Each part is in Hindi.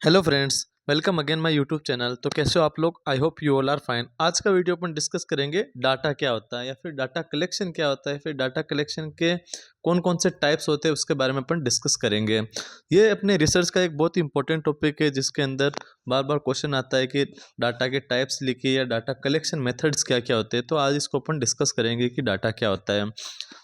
Hello friends, welcome again my YouTube channel. तो कैसे हो आप लोग? I hope you all are fine. आज का वीडियो अपन डिस्कस करेंगे डाटा क्या होता है या फिर डाटा कलेक्शन क्या होता है, फिर डाटा कलेक्शन के कौन कौन से टाइप्स होते हैं उसके बारे में अपन डिस्कस करेंगे। ये अपने रिसर्च का एक बहुत ही इंपॉर्टेंट टॉपिक है जिसके अंदर बार बार क्वेश्चन आता है कि डाटा के टाइप्स लिखिए या डाटा कलेक्शन मेथड्स क्या क्या होते हैं। तो आज इसको अपन डिस्कस करेंगे कि डाटा क्या होता है।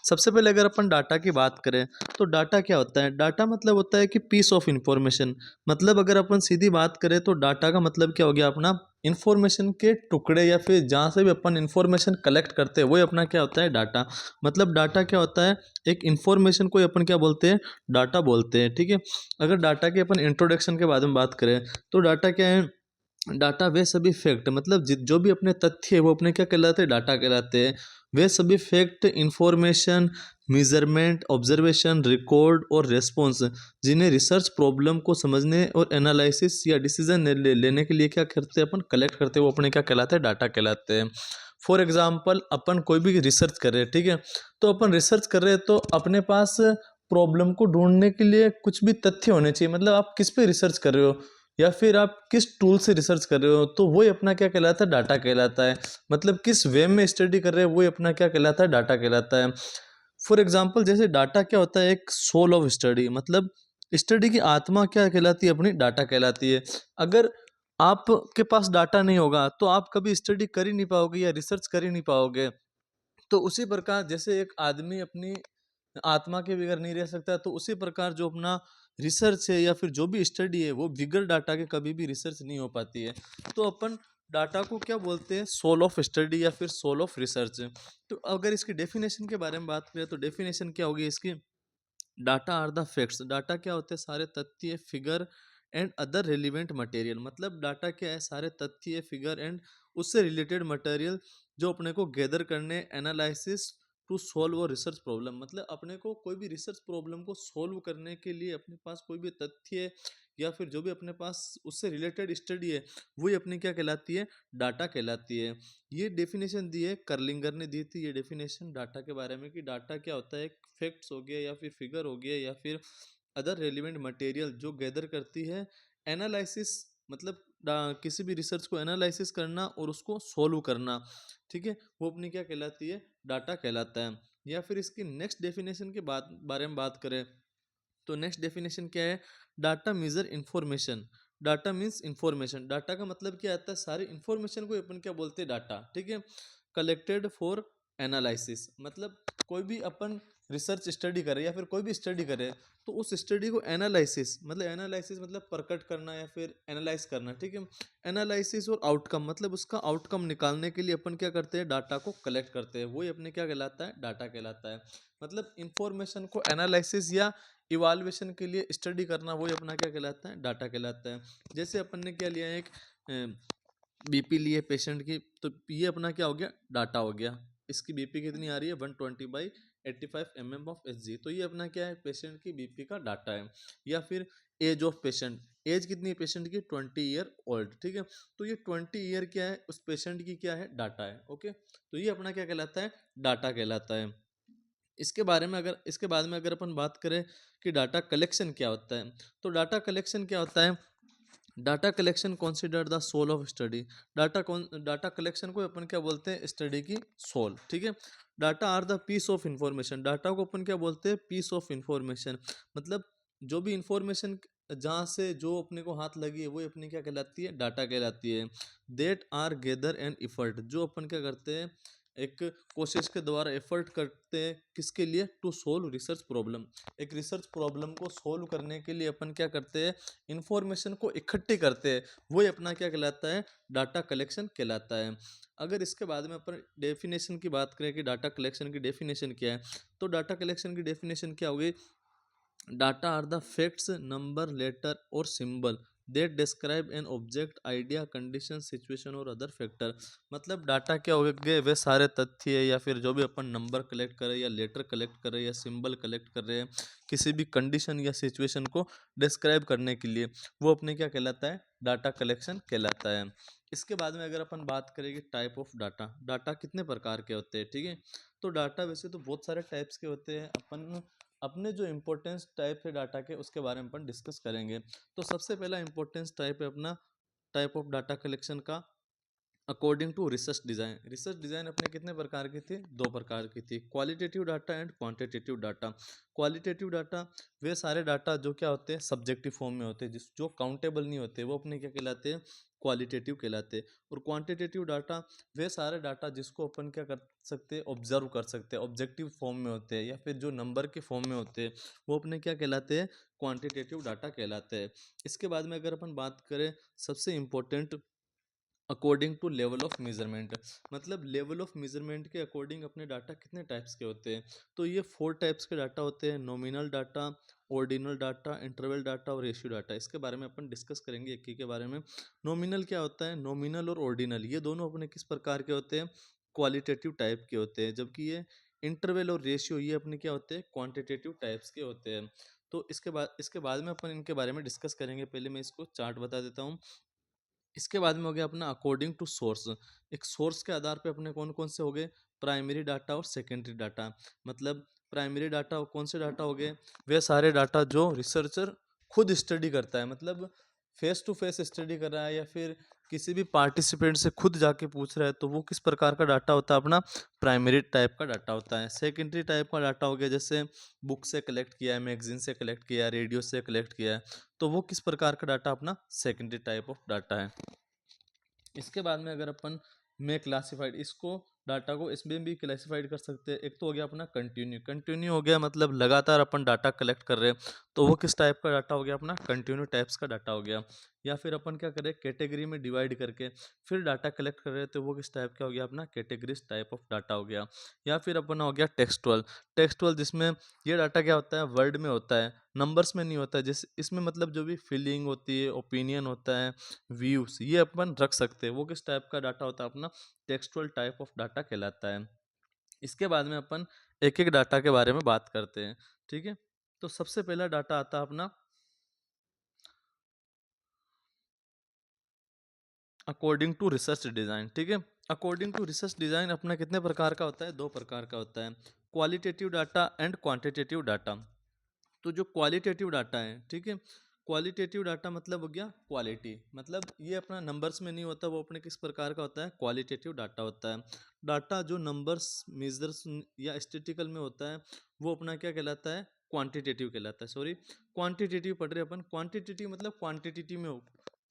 सबसे पहले अगर अपन डाटा की बात करें तो डाटा क्या होता है? डाटा मतलब होता है कि पीस ऑफ इंफॉर्मेशन। मतलब अगर अपन सीधी बात करें तो डाटा का मतलब क्या हो गया अपना? इंफॉर्मेशन के टुकड़े या फिर जहाँ से भी अपन इंफॉर्मेशन कलेक्ट करते हैं वही अपना क्या होता है? डाटा। मतलब डाटा क्या होता है? एक इंफॉर्मेशन को अपन क्या बोलते हैं? डाटा बोलते हैं। ठीक है। अगर डाटा के अपन इंट्रोडक्शन के बारे में बात करें तो डाटा क्या है? डाटा वे सभी फैक्ट, मतलब जो भी अपने तथ्य है वो अपने क्या कहलाते हैं? डाटा कहलाते हैं। वे सभी fact, information, measurement, observation, record और रेस्पॉन्स जिन्हें रिसर्च प्रॉब्लम को समझने और एनालिसिस या डिसीजन लेने के लिए क्या करते हैं अपन? कलेक्ट करते हैं, वो अपने क्या कहलाते हैं? डाटा कहलाते हैं। फॉर एग्जाम्पल अपन कोई भी रिसर्च कर रहे हैं, ठीक है, तो अपन रिसर्च कर रहे हैं तो अपने पास प्रॉब्लम को ढूंढने के लिए कुछ भी तथ्य होने चाहिए। मतलब आप किस पे रिसर्च कर रहे हो या फिर आप किस टूल से रिसर्च कर रहे हो, तो वही अपना क्या कहलाता है? डाटा कहलाता है। मतलब किस वे में स्टडी कर रहे हो वही अपना क्या कहलाता है? डाटा कहलाता है। फॉर एग्जाम्पल जैसे डाटा क्या होता है? एक सोल ऑफ स्टडी, मतलब स्टडी की आत्मा क्या कहलाती है? अपनी डाटा कहलाती है। अगर आपके पास डाटा नहीं होगा तो आप कभी स्टडी कर ही नहीं पाओगे या रिसर्च कर ही नहीं पाओगे। तो उसी प्रकार जैसे एक आदमी अपनी आत्मा के बगैर नहीं रह सकता, तो उसी प्रकार जो अपना रिसर्च है या फिर जो भी स्टडी है वो बिगर डाटा के कभी भी रिसर्च नहीं हो पाती है। तो अपन डाटा को क्या बोलते हैं? सोल ऑफ स्टडी या फिर सोल ऑफ रिसर्च। तो अगर इसकी डेफिनेशन के बारे में बात करें तो डेफिनेशन क्या होगी इसकी? Data are the facts. Data क्या होते हैं? सारे तथ्य, figure and other relevant material. मतलब डाटा क्या है? सारे तथ्य, फिगर एंड उससे रिलेटेड मटेरियल जो अपने को गैदर करने, एनालिसिस टू सॉल्व और रिसर्च प्रॉब्लम। मतलब अपने को कोई भी रिसर्च प्रॉब्लम को सॉल्व करने के लिए अपने पास कोई भी तथ्य या फिर जो भी अपने पास उससे रिलेटेड स्टडी है वही अपनी क्या कहलाती है? डाटा कहलाती है। ये डेफिनेशन दी है, कर्लिंगर ने दी थी ये डेफिनेशन डाटा के बारे में कि डाटा क्या होता है? एक फैक्ट्स हो गया या फिर फिगर हो गया या फिर अदर रेलिवेंट मटेरियल जो गैदर करती है, एनालिसिस, मतलब किसी भी रिसर्च को एनालिसिस करना और उसको सोल्व करना। ठीक है, वो अपनी क्या कहलाती है? डाटा कहलाता है। या फिर इसकी नेक्स्ट डेफिनेशन के बारे में बात करें तो नेक्स्ट डेफिनेशन क्या है? Data measure information. Data means information. Data का मतलब क्या आता है? सारी इंफॉर्मेशन को अपन क्या बोलते हैं? डाटा। ठीक है। Collected for analysis. मतलब कोई भी अपन रिसर्च स्टडी करे या फिर कोई भी स्टडी करे तो उस स्टडी को एनालिसिस, मतलब एनालिसिस मतलब प्रकट करना या फिर एनालाइज करना। ठीक है। एनालिसिस और आउटकम, मतलब उसका आउटकम निकालने के लिए अपन क्या करते हैं? डाटा को कलेक्ट करते हैं, वही अपने क्या कहलाता है? डाटा कहलाता है। मतलब इंफॉर्मेशन को एनालिसिस या इवाल्युएशन के लिए स्टडी करना वही अपना क्या कहलाता है? डाटा कहलाता है। जैसे अपन ने क्या लिया, एक बीपी लिए पेशेंट की, तो ये अपना क्या हो गया? डाटा हो गया। इसकी बीपी कितनी आ रही है? 120/85 ऑफ एच जी। तो ये अपना क्या है? पेशेंट की बीपी का डाटा है। या फिर एज ऑफ पेशेंट, एज कितनी है पेशेंट की? 20 ईयर ओल्ड। ठीक है। तो ये 20 ईयर क्या है? उस पेशेंट की क्या है? डाटा है। ओके। तो ये अपना क्या कहलाता है? डाटा कहलाता है। इसके बाद में अगर अपन बात करें कि डाटा कलेक्शन क्या होता है, तो डाटा कलेक्शन क्या होता है? Data collection consider the soul of study. Data collection को अपन क्या बोलते हैं? स्टडी की सोल। ठीक है। Data are the piece of information. Data को अपन क्या बोलते हैं? Piece of information. मतलब जो भी इंफॉर्मेशन जहाँ से जो अपने को हाथ लगी है वो अपनी क्या कहलाती है? डाटा कहलाती है। That are gather and effort. जो अपन क्या करते हैं? एक कोशिश के द्वारा एफर्ट करते हैं, किसके लिए? To solve research problem. एक रिसर्च प्रॉब्लम को सोल्व करने के लिए अपन क्या करते हैं? इंफॉर्मेशन को इकट्ठी करते हैं, वही अपना क्या कहलाता है? डाटा कलेक्शन कहलाता है। अगर इसके बाद में अपन डेफिनेशन की बात करें कि डाटा कलेक्शन की डेफिनेशन क्या है, तो डाटा कलेक्शन की डेफिनेशन क्या होगी? Data are the facts, number, letter और symbol that describe an object, idea, condition, situation और अदर फैक्टर। मतलब डाटा क्या हो गए? वे सारे तथ्य या फिर जो भी अपन नंबर कलेक्ट कर रहे हैं या लेटर कलेक्ट कर रहे हैं या सिंबल कलेक्ट कर रहे हैं किसी भी कंडीशन या सिचुएशन को डिस्क्राइब करने के लिए, वो अपने क्या कहलाता है? डाटा कलेक्शन कहलाता है। इसके बाद में अगर अपन बात करेंगे टाइप ऑफ डाटा, डाटा कितने प्रकार के होते हैं? ठीक है। तो डाटा वैसे तो बहुत सारे टाइप्स के होते हैं। अपन अपने जो इम्पोर्टेंस टाइप है डाटा के उसके बारे में अपन डिस्कस करेंगे। तो सबसे पहला इम्पोर्टेंस टाइप है अपना टाइप ऑफ डाटा कलेक्शन का according to research design. Research design अपने कितने प्रकार की थी? दो प्रकार की थी, qualitative data and quantitative data. Qualitative data वे सारे डाटा जो क्या होते हैं, सब्जेक्टिव फॉर्म में होते हैं, जिस जो काउंटेबल नहीं होते, वो अपने क्या कहलाते हैं? क्वालिटेटिव कहलाते हैं। और क्वांटिटेटिव डाटा वे सारे डाटा जिसको अपन क्या कर सकते हैं, ऑब्जर्व कर सकते हैं, ऑब्जेक्टिव फॉर्म में होते हैं या फिर जो नंबर के फॉर्म में होते हैं, वो अपने क्या कहलाते हैं? क्वांटिटेटिव डाटा कहलाते हैं। इसके बाद में अगर अपन बात करें सबसे important according to level of measurement, मतलब लेवल ऑफ मेजरमेंट के अकॉर्डिंग अपने डाटा कितने टाइप्स के होते हैं? तो ये 4 टाइप्स के डाटा होते हैं, nominal data, ordinal data, interval data और रेशियो डाटा। इसके बारे में अपन डिस्कस करेंगे एक के बारे में। नॉमिनल क्या होता है? नॉमिनल और ऑर्डिनल ये दोनों अपने किस प्रकार के होते हैं? क्वालिटेटिव टाइप के होते हैं, जबकि ये इंटरवल और रेशियो ये अपने क्या होते हैं? क्वांटिटेटिव टाइप्स के होते हैं। तो इसके बाद में अपन इनके बारे में डिस्कस करेंगे। पहले मैं इसको चार्ट बता देता हूँ। इसके बाद में हो गया अपना अकॉर्डिंग टू सोर्स। एक सोर्स के आधार पे अपने कौन कौन से हो गए? प्राइमरी डाटा और सेकेंडरी डाटा। मतलब प्राइमरी डाटा कौन से डाटा हो गए? वे सारे डाटा जो रिसर्चर खुद स्टडी करता है, मतलब फेस टू फेस स्टडी कर रहा है या फिर किसी भी पार्टिसिपेंट से खुद जाके पूछ रहा है, तो वो किस प्रकार का डाटा होता है? अपना प्राइमरी टाइप का डाटा होता है। सेकेंडरी टाइप का डाटा हो गया, जैसे बुक से कलेक्ट किया है, मैगजीन से कलेक्ट किया है, रेडियो से कलेक्ट किया है, तो वो किस प्रकार का डाटा? अपना सेकेंडरी टाइप ऑफ डाटा है। इसके बाद में अगर अपन में क्लासिफाइड इसको डाटा को इसमें भी क्लासिफाइड कर सकते हैं। एक तो हो गया अपना कंटिन्यू। कंटिन्यू हो गया मतलब लगातार अपन डाटा कलेक्ट कर रहे हैं, तो वो किस टाइप का डाटा हो गया? अपना कंटिन्यू टाइप्स का डाटा हो गया। या फिर अपन क्या करें, कैटेगरी में डिवाइड करके फिर डाटा कलेक्ट कर रहे हैं, तो वो किस टाइप का हो गया? अपना कैटेगरीज टाइप ऑफ डाटा हो गया। या फिर अपना हो गया टेक्सटुअल। टेक्सटुअल जिसमें ये डाटा क्या होता है? वर्ड में होता है, नंबर्स में नहीं होता है। जिस इसमें मतलब जो भी फीलिंग होती है, ओपिनियन होता है, व्यूज ये अपन रख सकते हैं। वो किस टाइप का डाटा होता है? अपना टेक्सटुअल टाइप ऑफ डाटा कहलाता है। इसके बाद में अपन एक एक डाटा के बारे में बात करते हैं, ठीक है। तो सबसे पहला डाटा आता है अपना अकॉर्डिंग टू रिसर्च डिजाइन, ठीक है। अकॉर्डिंग टू रिसर्च डिजाइन अपना कितने प्रकार का होता है? दो प्रकार का होता है, qualitative data and quantitative data. तो जो क्वालिटेटिव डाटा है, ठीक है, क्वालिटेटिव डाटा मतलब हो गया क्वालिटी, मतलब ये अपना नंबर्स में नहीं होता, वो अपने किस प्रकार का होता है? क्वालिटेटिव डाटा होता है। डाटा जो नंबर्स मेजर्स या स्टेटिकल में होता है, वो अपना क्या कहलाता है? क्वांटिटेटिव कहलाता है। सॉरी, क्वांटिटेटिव पढ़ रहे अपन। क्वांटिटेटिव मतलब क्वांटिटी में हो।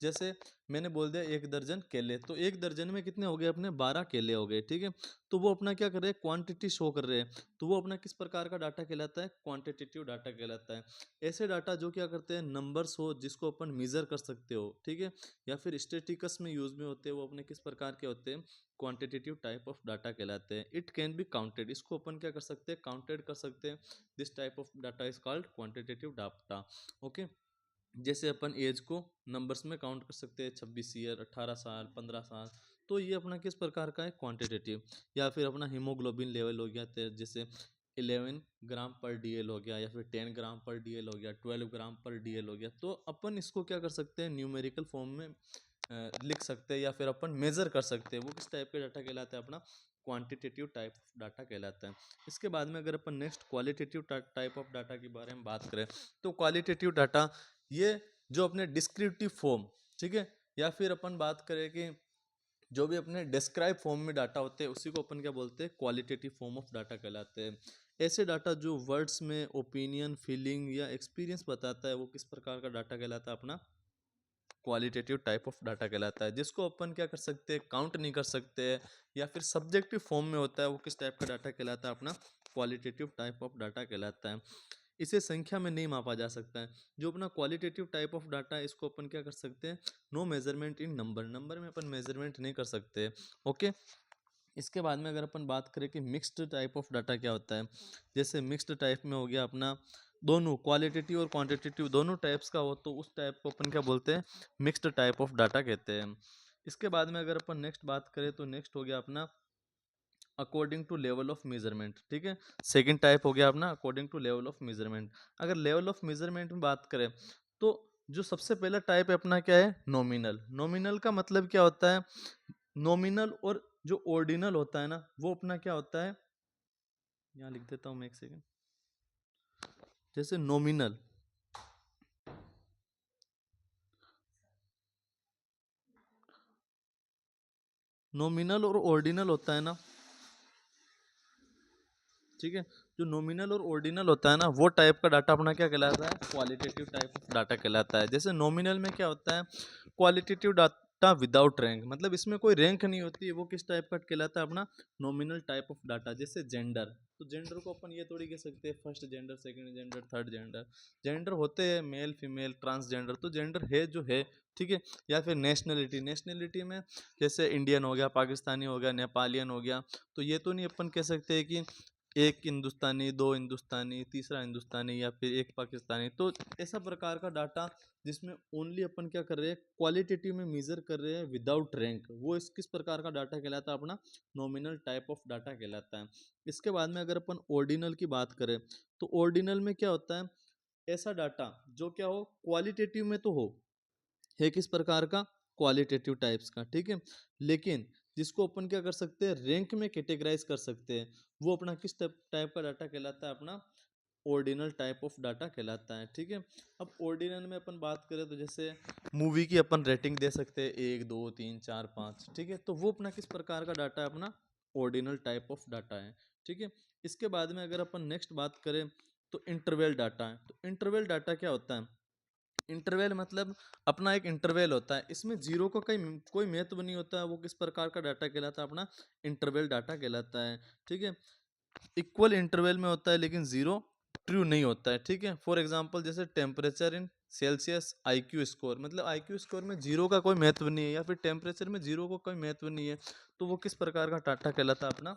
जैसे मैंने बोल दिया 1 दर्जन केले, तो 1 दर्जन में कितने हो गए? अपने 12 केले हो गए, ठीक है। तो वो अपना क्या कर रहे हैं? क्वांटिटी शो कर रहे हैं, तो वो अपना किस प्रकार का डाटा कहलाता है? क्वांटिटेटिव डाटा कहलाता है। ऐसे डाटा जो क्या करते हैं? नंबर्स हो जिसको अपन मेजर कर सकते हो, ठीक है, या फिर स्टेटिकस में यूज में होते हैं, वो अपने किस प्रकार के होते हैं? क्वांटिटेटिव टाइप ऑफ डाटा कहलाते हैं। इट कैन बी काउंटेड, इसको अपन क्या कर सकते हैं? काउंटेड कर सकते हैं। This type of data is called quantitative data. Okay, जैसे अपन एज को नंबर्स में काउंट कर सकते हैं, 26 ईयर, 18 साल, 15 साल, तो ये अपना किस प्रकार का है? क्वांटिटेटिव। या फिर अपना हीमोग्लोबिन लेवल हो गया, जैसे 11 ग्राम पर डीएल हो गया, या फिर 10 ग्राम पर डीएल हो गया, 12 ग्राम पर डीएल हो गया, तो अपन इसको क्या कर सकते हैं? न्यूमेरिकल फॉर्म में लिख सकते हैं या फिर अपन मेजर कर सकते हैं। वो किस टाइप का डाटा कहलाता है? अपना क्वांटिटेटिव टाइप ऑफ डाटा कहलाता है। इसके बाद में अगर अपन next qualitative type of data के बारे में बात करें, तो क्वालिटेटिव डाटा ये जो अपने डिस्क्रिप्टिव फॉर्म, ठीक है, या फिर अपन बात करें कि जो भी अपने डिस्क्राइब फॉर्म में डाटा होते हैं, उसी को अपन क्या बोलते हैं? क्वालिटेटिव फॉर्म ऑफ डाटा कहलाते हैं। ऐसे डाटा जो वर्ड्स में ओपिनियन, फीलिंग या एक्सपीरियंस बताता है, वो किस प्रकार का डाटा कहलाता है? अपना क्वालिटेटिव टाइप ऑफ डाटा कहलाता है, जिसको अपन क्या कर सकते हैं? काउंट नहीं कर सकते, या फिर सब्जेक्टिव फॉर्म में होता है, वो किस टाइप का डाटा कहलाता है? अपना क्वालिटेटिव टाइप ऑफ डाटा कहलाता है। इसे संख्या में नहीं मापा जा सकता है। जो अपना क्वालिटेटिव टाइप ऑफ डाटा है, इसको अपन क्या कर सकते हैं? No measurement in number, number में अपन मेजरमेंट नहीं कर सकते। ओके, इसके बाद में अगर अपन बात करें कि मिक्स्ड टाइप ऑफ डाटा क्या होता है, जैसे मिक्स्ड टाइप में हो गया अपना दोनों क्वालिटेटिव और क्वांटिटेटिव दोनों टाइप्स का हो, तो उस टाइप को अपन क्या बोलते हैं? मिक्स्ड टाइप ऑफ डाटा कहते हैं। इसके बाद में अगर अपन नेक्स्ट बात करें, तो नेक्स्ट हो गया अपना according to level of measurement, ठीक है। सेकंड टाइप हो गया अपना according to level of measurement. अगर लेवल ऑफ मेजरमेंट में बात करें, तो जो सबसे पहला टाइप है अपना क्या है? नॉमिनल। नॉमिनल का मतलब क्या होता है? नॉमिनल और जो ऑर्डिनल होता है ना, वो अपना क्या होता है? यहाँ लिख देता हूँ मैं, एक सेकेंड। जैसे नॉमिनल, नॉमिनल और ऑर्डिनल होता है ना, ठीक है। जो नॉमिनल और ऑर्डिनल होता है ना, वो टाइप का डाटा अपना क्या कहलाता है, क्वालिटेटिव टाइप ऑफ डाटा कहलाता है। जैसे नॉमिनल में क्या होता है, क्वालिटेटिव डाटा विदाउट रैंक, मतलब इसमें कोई रैंक नहीं होती है, वो किस टाइप का कहलाता है, अपना नॉमिनल टाइप ऑफ डाटा। जैसे जेंडर, तो जेंडर को अपन ये थोड़ी कह सकते हैं first gender, second gender, third gender. Gender होते हैं मेल फीमेल ट्रांसजेंडर, तो जेंडर है जो है, ठीक है। या फिर नेशनलिटी, नेशनलिटी में जैसे इंडियन हो गया, पाकिस्तानी हो गया, नेपालियन हो गया। तो ये तो नहीं अपन कह सकते हैं कि एक हिंदुस्तानी, दो हिंदुस्तानी, तीसरा हिंदुस्तानी, या फिर एक पाकिस्तानी। तो ऐसा प्रकार का डाटा जिसमें ओनली अपन क्या कर रहे हैं, क्वालिटेटिव में मेजर कर रहे हैं विदाउट रैंक, वो इस किस प्रकार का डाटा कहलाता है, अपना नॉमिनल टाइप ऑफ डाटा कहलाता है। इसके बाद में अगर अपन ऑर्डिनल की बात करें, तो ऑर्डिनल में क्या होता है, ऐसा डाटा जो क्या हो, क्वालिटेटिव में तो हो, है किस प्रकार का, क्वालिटेटिव टाइप्स का, ठीक है। लेकिन जिसको अपन क्या कर सकते हैं, रैंक में कैटेगराइज कर सकते हैं, वो अपना किस टाइप का डाटा कहलाता है, अपना ऑर्डिनल टाइप ऑफ डाटा कहलाता है, ठीक है। अब ऑर्डिनल में अपन बात करें तो जैसे मूवी की अपन रेटिंग दे सकते हैं 1 2 3 4 5, ठीक है। तो वो अपना किस प्रकार का डाटा है, अपना ऑर्डिनल टाइप ऑफ डाटा है, ठीक है। इसके बाद में अगर अपन नेक्स्ट बात करें तो इंटरवल डाटा है। तो इंटरवल डाटा क्या होता है, इंटरवल मतलब अपना एक इंटरवल होता है, इसमें जीरो का कोई महत्व नहीं होता है, वो किस प्रकार का डाटा कहलाता है, अपना इंटरवल डाटा कहलाता है, ठीक है। इक्वल इंटरवल में होता है लेकिन जीरो ट्रू नहीं होता है, ठीक है। फॉर एग्जांपल जैसे temperature in Celsius, IQ score, मतलब आईक्यू स्कोर में जीरो का कोई महत्व नहीं है, या फिर टेम्परेचर में जीरो का कोई महत्व नहीं है, तो वो किस प्रकार का डाटा कहलाता है, अपना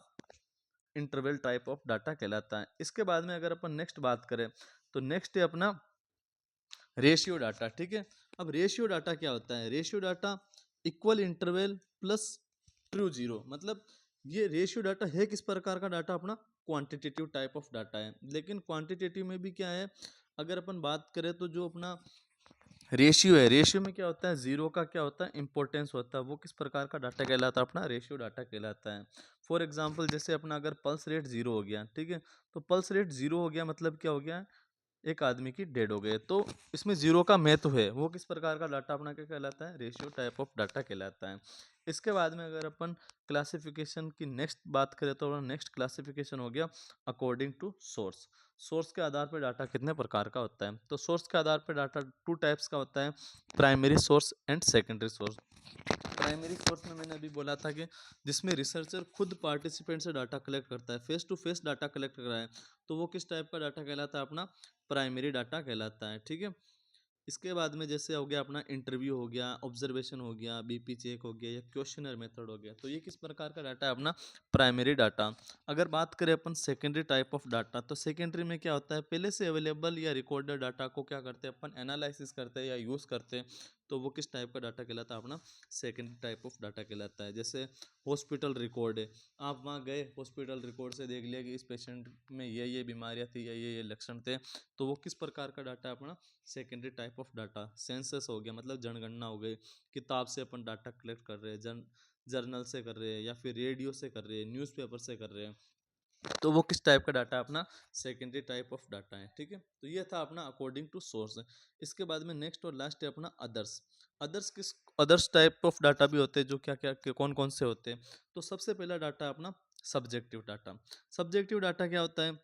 इंटरवल टाइप ऑफ डाटा कहलाता है। इसके बाद में अगर अपन नेक्स्ट बात करें तो नेक्स्ट है अपना रेशियो डाटा, ठीक है। अब रेशियो डाटा क्या होता है, ratio data equal interval plus true zero, मतलब ये रेशियो डाटा है किस प्रकार का डाटा, अपना क्वांटिटेटिव टाइप ऑफ डाटा है। लेकिन क्वांटिटेटिव में भी क्या है, अगर अपन बात करें तो जो अपना रेशियो है, रेशियो में क्या होता है, जीरो का क्या होता है, इंपॉर्टेंस होता है, वो किस प्रकार का डाटा कहलाता है, अपना रेशियो डाटा कहलाता है। फॉर एग्जांपल जैसे अपना अगर पल्स रेट जीरो हो गया, ठीक है, तो पल्स रेट जीरो हो गया मतलब क्या हो गया, एक आदमी की डेड हो गए, तो इसमें जीरो का महत्व है, वो किस प्रकार का डाटा अपना क्या कहलाता है, रेशियो टाइप ऑफ डाटा कहलाता है। इसके बाद में अगर अपन क्लासिफिकेशन की नेक्स्ट बात करें तो नेक्स्ट क्लासिफिकेशन हो गया अकॉर्डिंग टू सोर्स। सोर्स के आधार पर डाटा कितने प्रकार का होता है, तो सोर्स के आधार पर डाटा टू टाइप्स का होता है, primary source and secondary source. Primary source में मैंने अभी बोला था कि जिसमें रिसर्चर खुद पार्टिसिपेंट से डाटा कलेक्ट करता है, face to face data collect कर रहा है, तो वो किस टाइप का डाटा कहलाता है, अपना प्राइमरी डाटा कहलाता है, ठीक है। इसके बाद में जैसे हो गया अपना इंटरव्यू हो गया, ऑब्जर्वेशन हो गया, बीपी चेक हो गया, या क्वेश्चनर मेथड हो गया, तो ये किस प्रकार का डाटा है, अपना प्राइमरी डाटा। अगर बात करें अपन सेकेंडरी टाइप ऑफ डाटा, तो सेकेंडरी में क्या होता है, पहले से अवेलेबल या रिकॉर्डेड डाटा को क्या करते हैं अपन, एनालिसिस करते हैं या यूज़ करते हैं, तो वो किस टाइप का डाटा कहलाता है, अपना सेकेंडरी टाइप ऑफ डाटा कहलाता है। जैसे हॉस्पिटल रिकॉर्ड है, आप वहाँ गए, हॉस्पिटल रिकॉर्ड से देख लिया कि इस पेशेंट में ये बीमारियाँ थी या ये लक्षण थे, तो वो किस प्रकार का डाटा है, अपना secondary type of data. Census हो गया, मतलब जनगणना हो गई, किताब से अपन डाटा कलेक्ट कर रहे हैं, जर्नल से कर रहे हैं, या फिर रेडियो से कर रहे हैं, न्यूज़पेपर से कर रहे हैं, तो वो किस टाइप का डाटा अपना सेकेंडरी टाइप ऑफ डाटा है, ठीक है। तो ये था अपना अकॉर्डिंग टू सोर्स। इसके बाद में नेक्स्ट और लास्ट है अपना others. Others type of data भी होते हैं, जो क्या क्या कौन कौन से होते हैं, तो सबसे पहला डाटा अपना सब्जेक्टिव डाटा। सब्जेक्टिव डाटा क्या होता है,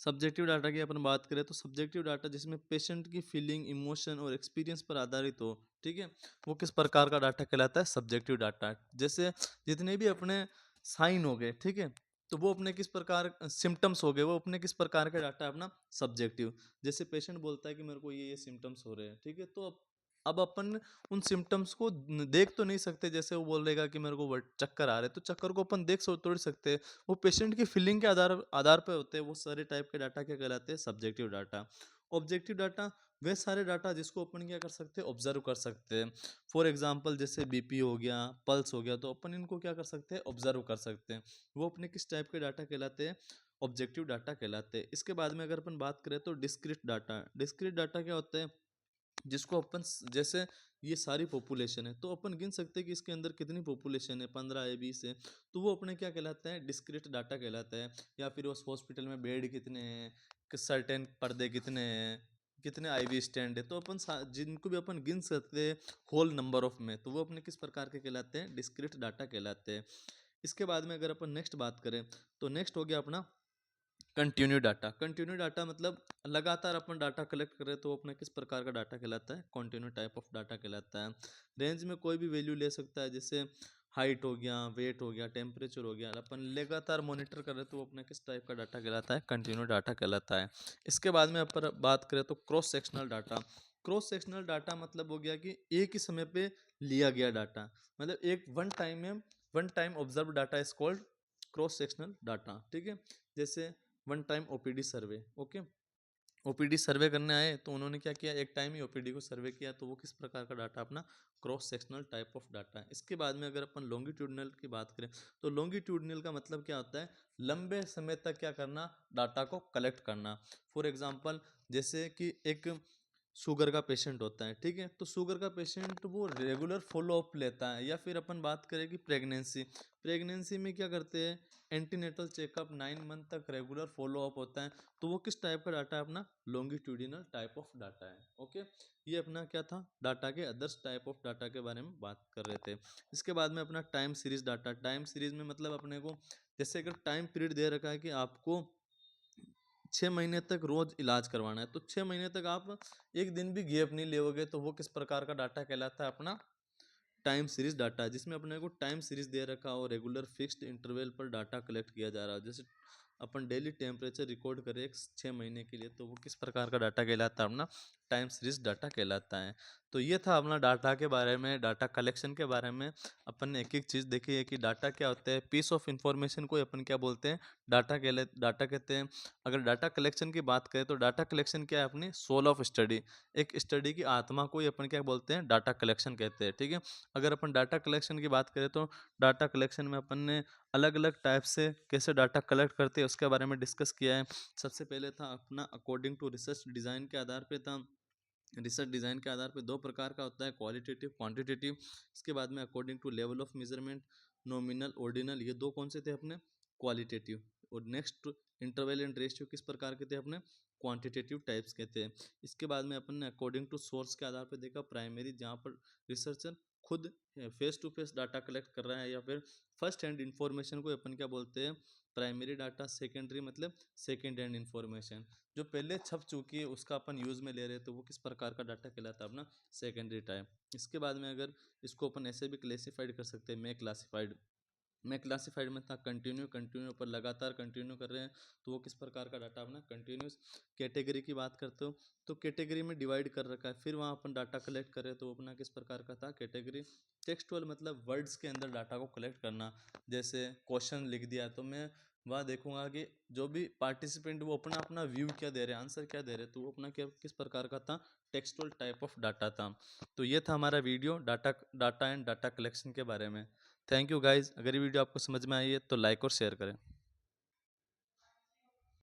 सब्जेक्टिव डाटा की अपन बात करें तो सब्जेक्टिव डाटा जिसमें पेशेंट की फीलिंग, इमोशन और एक्सपीरियंस पर आधारित हो, ठीक है, वो किस प्रकार का डाटा कहलाता है, सब्जेक्टिव डाटा। जैसे जितने भी अपने साइन हो गए, ठीक है, तो वो अपने किस प्रकार, सिम्टम्स हो गए, वो अपने किस प्रकार का डाटा है, अपना सब्जेक्टिव। जैसे पेशेंट बोलता है कि मेरे को ये सिम्टम्स हो रहे हैं, ठीक है, तो अब अपन उन सिम्टम्स को देख तो नहीं सकते, जैसे वो बोलेगा कि मेरे को चक्कर आ रहे हैं, तो चक्कर को अपन देख तोड़ सकते, वो पेशेंट की फीलिंग के आधार आधार पे होते हैं, वो सारे टाइप के डाटा क्या कहलाते हैं, सब्जेक्टिव डाटा। ऑब्जेक्टिव डाटा वे सारे डाटा जिसको अपन क्या कर सकते हैं, ऑब्जर्व कर सकते हैं। फॉर एग्जांपल जैसे बीपी हो गया, पल्स हो गया, तो अपन इनको क्या कर सकते हैं, ऑब्जर्व कर सकते हैं, वो अपने किस टाइप के डाटा कहलाते हैं, ऑब्जेक्टिव डाटा कहलाते हैं। इसके बाद में अगर अपन बात करें तो डिस्क्रीट डाटा। डिस्क्रीट डाटा क्या होता है, जिसको अपन जैसे ये सारी पॉपुलेशन है, तो अपन गिन सकते हैं कि इसके अंदर कितनी पॉपुलेशन है, 15 है, 20 है। तो वो अपने क्या कहलाता है, डिस्क्रीट डाटा कहलाता है। या फिर उस हॉस्पिटल में बेड कितने हैं, सर्टेन पर्दे कितने हैं, कितने आईवी स्टैंड है, तो अपन जिनको भी अपन गिन सकते हैं होल नंबर ऑफ में, तो वो अपने किस प्रकार के कहलाते हैं, डिस्क्रीट डाटा कहलाते हैं। इसके बाद में अगर अपन नेक्स्ट बात करें, तो नेक्स्ट हो गया अपना कंटिन्यू डाटा। कंटिन्यू डाटा मतलब लगातार अपन डाटा कलेक्ट करें, तो अपना किस प्रकार का डाटा कहलाता है, कंटिन्यू टाइप ऑफ डाटा कहलाता है। रेंज में कोई भी वैल्यू ले सकता है, जैसे हाइट हो गया, वेट हो गया, टेम्परेचर हो गया, अपन लगातार मॉनिटर करें तो वो अपना किस टाइप का डाटा कहलाता है, कंटिन्यू डाटा कहलाता है। इसके बाद में अपन बात करें तो cross sectional data. Cross sectional data मतलब हो गया कि एक ही समय पे लिया गया डाटा, मतलब एक one time observe data is called cross sectional data. ठीक है, जैसे वन टाइम ओपीडी सर्वे। ओके, ओपीडी सर्वे करने आए तो उन्होंने क्या किया, एक टाइम ही ओपीडी को सर्वे किया, तो वो किस प्रकार का डाटा, अपना cross sectional type of data है। इसके बाद में अगर अपन लॉन्गिट्यूडनल की बात करें, तो लॉन्गिट्यूडनल का मतलब क्या होता है, लंबे समय तक क्या करना, डाटा को कलेक्ट करना। फॉर एग्जाम्पल, जैसे कि एक शुगर का पेशेंट होता है, ठीक है, तो शुगर का पेशेंट वो रेगुलर फॉलो अप लेता है। या फिर अपन बात करें कि प्रेगनेंसी, प्रेगनेंसी में क्या करते हैं, एंटीनेटल चेकअप 9 मंथ तक रेगुलर फॉलो अप होता है, तो वो किस टाइप का डाटा है, अपना लॉन्गिट्यूडिनल टाइप ऑफ डाटा है। ओके, ये अपना क्या था, डाटा के अदर्स टाइप ऑफ डाटा के बारे में बात कर रहे थे। इसके बाद में अपना time series data. Time series में मतलब अपने को, जैसे अगर टाइम पीरियड दे रखा है कि आपको 6 महीने तक रोज इलाज करवाना है, तो 6 महीने तक आप एक दिन भी गैप नहीं लोगे, तो वो किस प्रकार का डाटा कहलाता है, अपना टाइम सीरीज डाटा, जिसमें अपने को टाइम सीरीज दे रखा हो, रेगुलर फिक्स्ड इंटरवल पर डाटा कलेक्ट किया जा रहा है। जैसे अपन डेली टेम्परेचर रिकॉर्ड करें 6 महीने के लिए, तो वो किस प्रकार का डाटा कहलाता है, अपना टाइम सीरीज डाटा कहलाता है। तो ये था अपना डाटा के बारे में, डाटा कलेक्शन के बारे में। अपन ने एक एक चीज़ देखी है कि डाटा क्या होता है, पीस ऑफ इंफॉर्मेशन को अपन क्या बोलते हैं, डाटा कहते हैं। अगर डाटा कलेक्शन की बात करें, तो डाटा कलेक्शन क्या है, अपनी सोल ऑफ स्टडी, एक स्टडी की आत्मा को ही अपन क्या बोलते हैं, डाटा कलेक्शन कहते हैं। ठीक है, अगर अपन डाटा कलेक्शन की बात करें, तो डाटा कलेक्शन में अपन ने अलग अलग टाइप से कैसे डाटा कलेक्ट करते हैं उसके बारे में डिस्कस किया है। सबसे पहले था अपना अकॉर्डिंग टू रिसर्च डिज़ाइन के आधार पे था। रिसर्च डिज़ाइन के आधार पे दो प्रकार का होता है, क्वालिटेटिव क्वांटिटेटिव। इसके बाद में according to level of measurement, nominal ordinal, ये दो कौन से थे, अपने क्वालिटेटिव। और नेक्स्ट इंटरवल एंड रेशियो किस प्रकार के थे, अपने क्वांटिटेटिव टाइप्स के थे। इसके बाद में अपन ने अकॉर्डिंग टू सोर्स के आधार पर देखा, प्राइमरी, जहाँ पर रिसर्चर खुद face to face data collect कर रहा है, या फिर फर्स्ट हैंड इंफॉर्मेशन को अपन क्या बोलते हैं, प्राइमरी डाटा। सेकेंडरी मतलब सेकेंड हैंड इंफॉर्मेशन, जो पहले छप चुकी है उसका अपन यूज़ में ले रहे हैं, तो वो किस प्रकार का डाटा कहलाता है, अपना सेकेंडरी टाइप। इसके बाद में अगर इसको अपन ऐसे भी क्लेसिफाइड कर सकते हैं, मैं क्लासिफाइड में था कंटिन्यू, कंटिन्यू पर लगातार कंटिन्यू कर रहे हैं, तो वो किस प्रकार का डाटा, अपना कंटिन्यूस। कैटेगरी की बात करते हो, तो कैटेगरी में डिवाइड कर रखा है, फिर वहाँ अपन डाटा कलेक्ट करें, तो वो अपना किस प्रकार का था, कैटेगरी। टेक्सटुअल मतलब वर्ड्स के अंदर डाटा को कलेक्ट करना, जैसे क्वेश्चन लिख दिया तो मैं वहाँ देखूंगा कि जो भी पार्टिसिपेंट वो अपना अपना व्यू क्या दे रहे हैं, आंसर क्या दे रहे हैं, तो वो अपना क्या किस प्रकार का था, टेक्सटुअल टाइप ऑफ डाटा था। तो ये था हमारा video data and data collection के बारे में। थैंक यू गाइज, अगर ये वीडियो आपको समझ में आई है तो लाइक और शेयर करें।